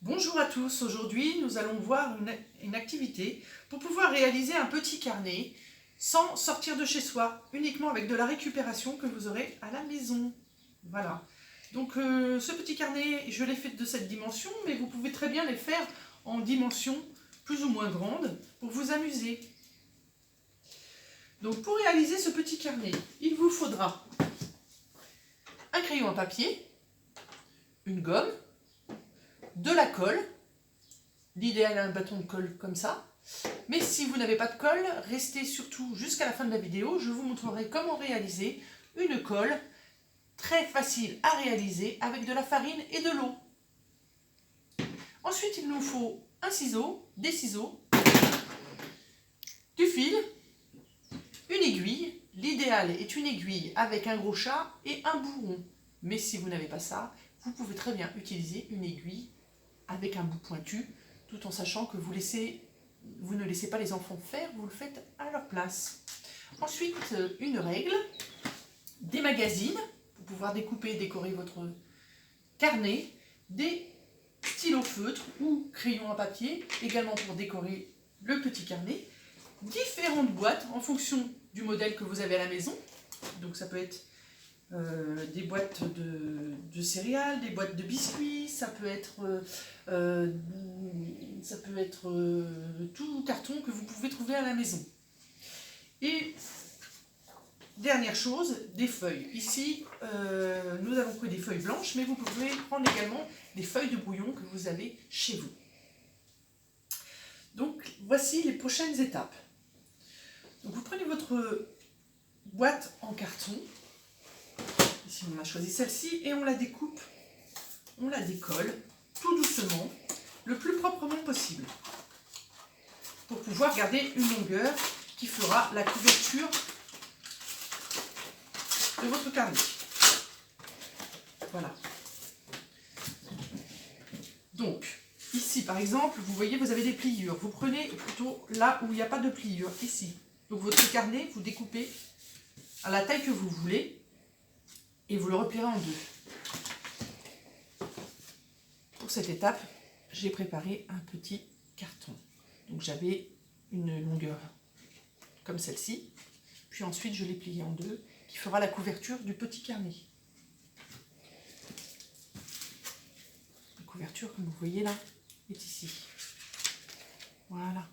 Bonjour à tous, aujourd'hui nous allons voir une activité pour pouvoir réaliser un petit carnet sans sortir de chez soi, uniquement avec de la récupération que vous aurez à la maison. Voilà, donc ce petit carnet je l'ai fait de cette dimension, mais vous pouvez très bien les faire en dimension plus ou moins grande pour vous amuser. Donc pour réaliser ce petit carnet, il vous faudra un crayon à papier, une gomme, de la colle, l'idéal un bâton de colle comme ça, mais si vous n'avez pas de colle, restez surtout jusqu'à la fin de la vidéo, je vous montrerai comment réaliser une colle très facile à réaliser avec de la farine et de l'eau. Ensuite il nous faut un ciseau, des ciseaux, du fil, une aiguille, l'idéal est une aiguille avec un gros chat et un bourron, mais si vous n'avez pas ça, vous pouvez très bien utiliser une aiguille avec un bout pointu, tout en sachant que vous ne laissez pas les enfants faire, vous le faites à leur place. Ensuite, une règle, des magazines, pour pouvoir découper et décorer votre carnet, des stylos feutres ou crayons à papier, également pour décorer le petit carnet, différentes boîtes en fonction du modèle que vous avez à la maison, donc ça peut être des boîtes de céréales, des boîtes de biscuits, ça peut être tout carton que vous pouvez trouver à la maison. Et dernière chose, des feuilles. Ici, nous avons pris des feuilles blanches, mais vous pouvez prendre également des feuilles de brouillon que vous avez chez vous. Donc, voici les prochaines étapes. Donc, vous prenez votre boîte en carton. Ici, on a choisi celle-ci et on la découpe, on la décolle tout doucement, le plus proprement possible, pour pouvoir garder une longueur qui fera la couverture de votre carnet. Voilà. Donc, ici par exemple, vous voyez, vous avez des pliures. Vous prenez plutôt là où il n'y a pas de pliures, ici. Donc votre carnet, vous découpez à la taille que vous voulez. Et vous le replierez en deux. Pour cette étape, j'ai préparé un petit carton. Donc j'avais une longueur comme celle-ci. Puis ensuite, je l'ai plié en deux, qui fera la couverture du petit carnet. La couverture, comme vous voyez là, est ici. Voilà.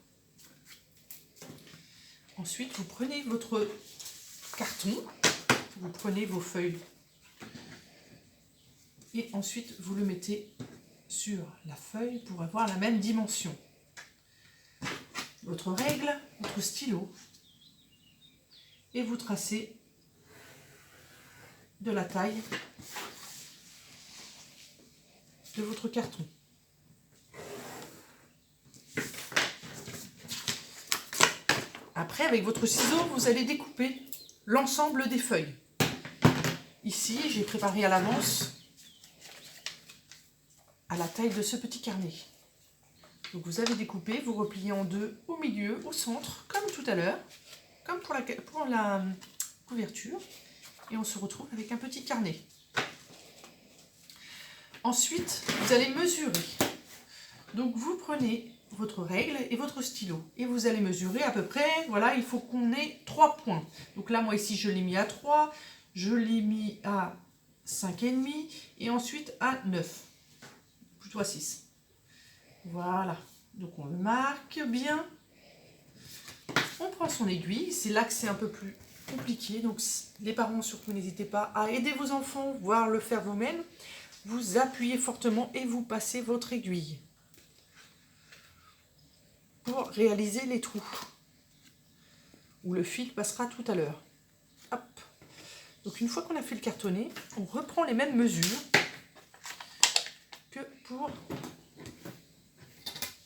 Ensuite, vous prenez votre carton, vous prenez vos feuilles. Et ensuite, vous le mettez sur la feuille pour avoir la même dimension. Votre règle, votre stylo, et vous tracez de la taille de votre carton. Après, avec votre ciseau, vous allez découper l'ensemble des feuilles. Ici, j'ai préparé à l'avance à la taille de ce petit carnet. Donc vous avez découpé, vous repliez en deux au milieu, au centre, comme tout à l'heure, comme pour la couverture, et on se retrouve avec un petit carnet. Ensuite, vous allez mesurer. Donc vous prenez votre règle et votre stylo, et vous allez mesurer à peu près, voilà, il faut qu'on ait 3 points. Donc là, moi ici, je l'ai mis à 3, je l'ai mis à 5,5, et ensuite à 9. Plutôt à 6. Voilà, donc on le marque bien. On prend son aiguille, c'est là que c'est un peu plus compliqué, donc les parents surtout n'hésitez pas à aider vos enfants, voire le faire vous-même. Vous appuyez fortement et vous passez votre aiguille pour réaliser les trous où le fil passera tout à l'heure. Hop. Donc une fois qu'on a fait le cartonné, on reprend les mêmes mesures que pour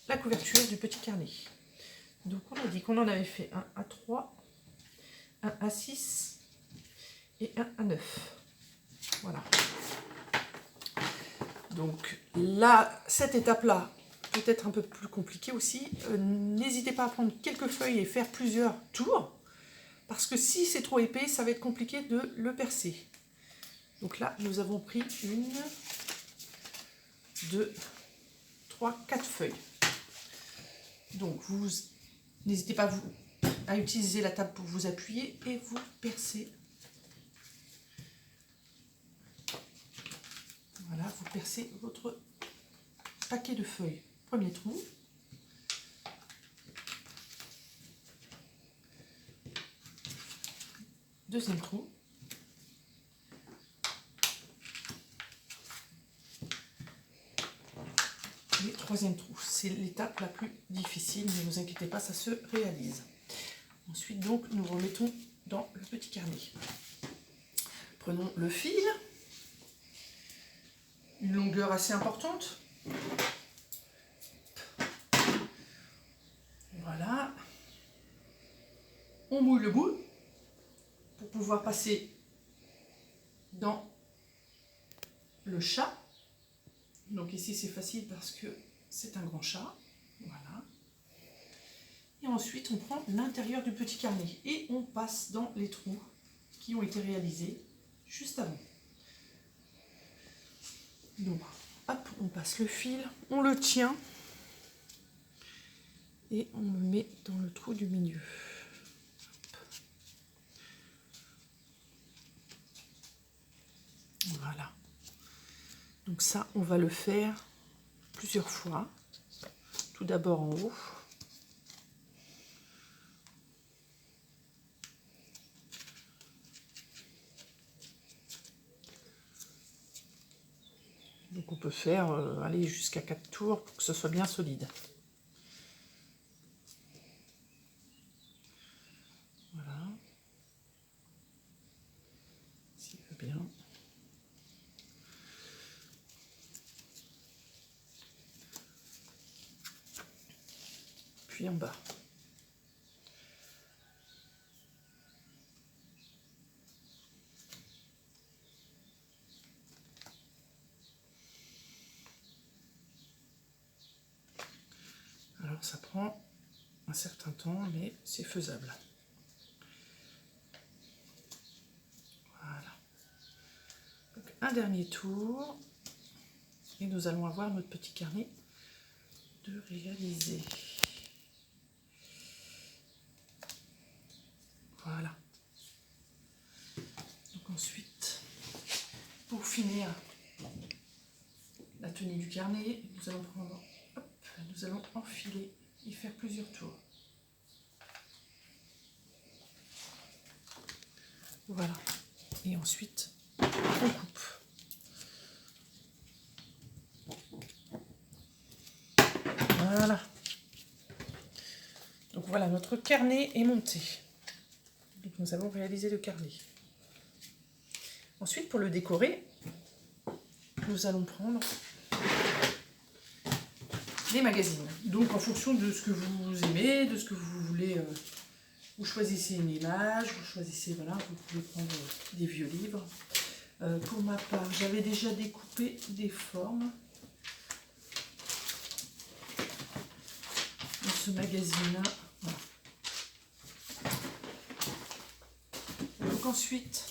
la couverture du petit carnet. Donc on a dit qu'on en avait fait un à 3, un à 6 et un à 9. Voilà. Donc là, cette étape-là, peut être un peu plus compliquée aussi. N'hésitez pas à prendre quelques feuilles et faire plusieurs tours, parce que si c'est trop épais, ça va être compliqué de le percer. Donc là, nous avons pris 1, 2, 3, 4 feuilles. Donc vous n'hésitez pas à utiliser la table pour vous appuyer et vous percez. Voilà, vous percez votre paquet de feuilles. Premier trou. Deuxième trou. Et troisième trou. C'est l'étape la plus difficile, ne vous inquiétez pas, ça se réalise. Ensuite, donc, nous remettons dans le petit carnet. Prenons le fil. Une longueur assez importante. Voilà. On mouille le bout pour pouvoir passer dans le chat. Donc ici c'est facile parce que c'est un grand chat. Voilà. Et ensuite on prend l'intérieur du petit carnet et on passe dans les trous qui ont été réalisés juste avant. Donc hop, on passe le fil, on le tient et on le met dans le trou du milieu. Voilà. Donc ça, on va le faire plusieurs fois. Tout d'abord en haut. Donc on peut faire aller jusqu'à 4 tours pour que ce soit bien solide. Voilà. S'il veut bien. Puis en bas. Alors ça prend un certain temps, mais c'est faisable. Voilà. Donc un dernier tour. Et nous allons avoir notre petit carnet de réaliser. Voilà. Donc ensuite, pour finir la tenue du carnet, nous allons prendre, hop, nous allons enfiler et faire plusieurs tours. Voilà. Et ensuite, on coupe. Voilà. Donc voilà, notre carnet est monté. Donc nous avons réalisé le carnet. Ensuite, pour le décorer, nous allons prendre les magazines. Donc en fonction de ce que vous aimez, de ce que vous voulez, vous choisissez une image, vous choisissez, voilà, vous pouvez prendre des vieux livres. Pour ma part, j'avais déjà découpé des formes dans ce magazine-là. Voilà. Donc ensuite,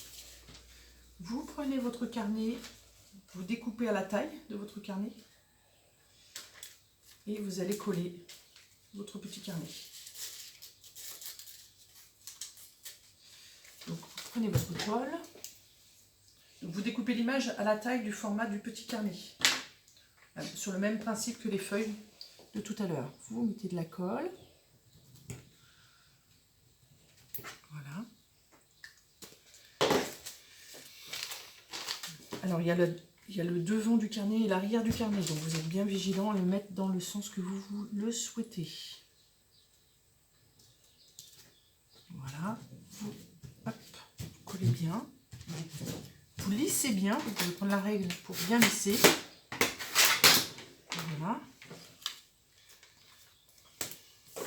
vous prenez votre carnet, vous découpez à la taille de votre carnet et vous allez coller votre petit carnet. Donc vous prenez votre colle, donc vous découpez l'image à la taille du format du petit carnet, sur le même principe que les feuilles de tout à l'heure. Vous mettez de la colle, voilà. Alors il y a le devant du carnet et l'arrière du carnet, donc vous êtes bien vigilant à le mettre dans le sens que vous le souhaitez. Voilà, vous, hop, vous collez bien, vous lissez bien, vous pouvez prendre la règle pour bien lisser. Voilà. Vous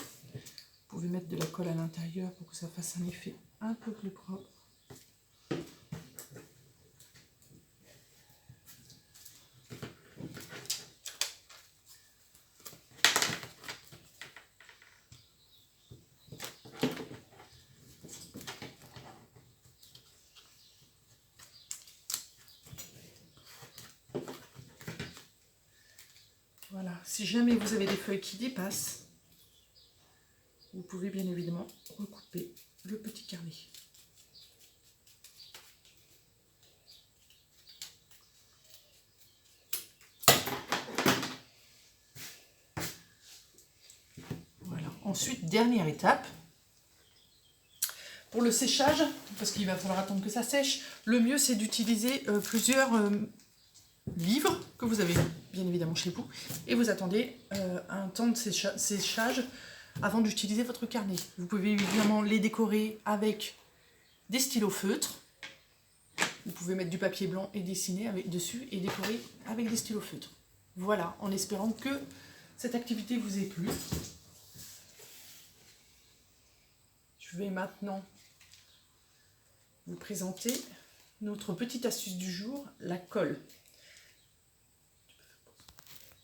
pouvez mettre de la colle à l'intérieur pour que ça fasse un effet un peu plus propre. Voilà, si jamais vous avez des feuilles qui dépassent, vous pouvez bien évidemment recouper le petit carnet. Voilà. Ensuite, dernière étape. Pour le séchage, parce qu'il va falloir attendre que ça sèche, le mieux c'est d'utiliser plusieurs livres que vous avez bien évidemment chez vous et vous attendez un temps de séchage avant d'utiliser votre carnet. Vous pouvez évidemment les décorer avec des stylos feutres. Vous pouvez mettre du papier blanc et dessiner dessus et décorer avec des stylos feutres. Voilà, en espérant que cette activité vous ait plu. Je vais maintenant vous présenter notre petite astuce du jour, la colle.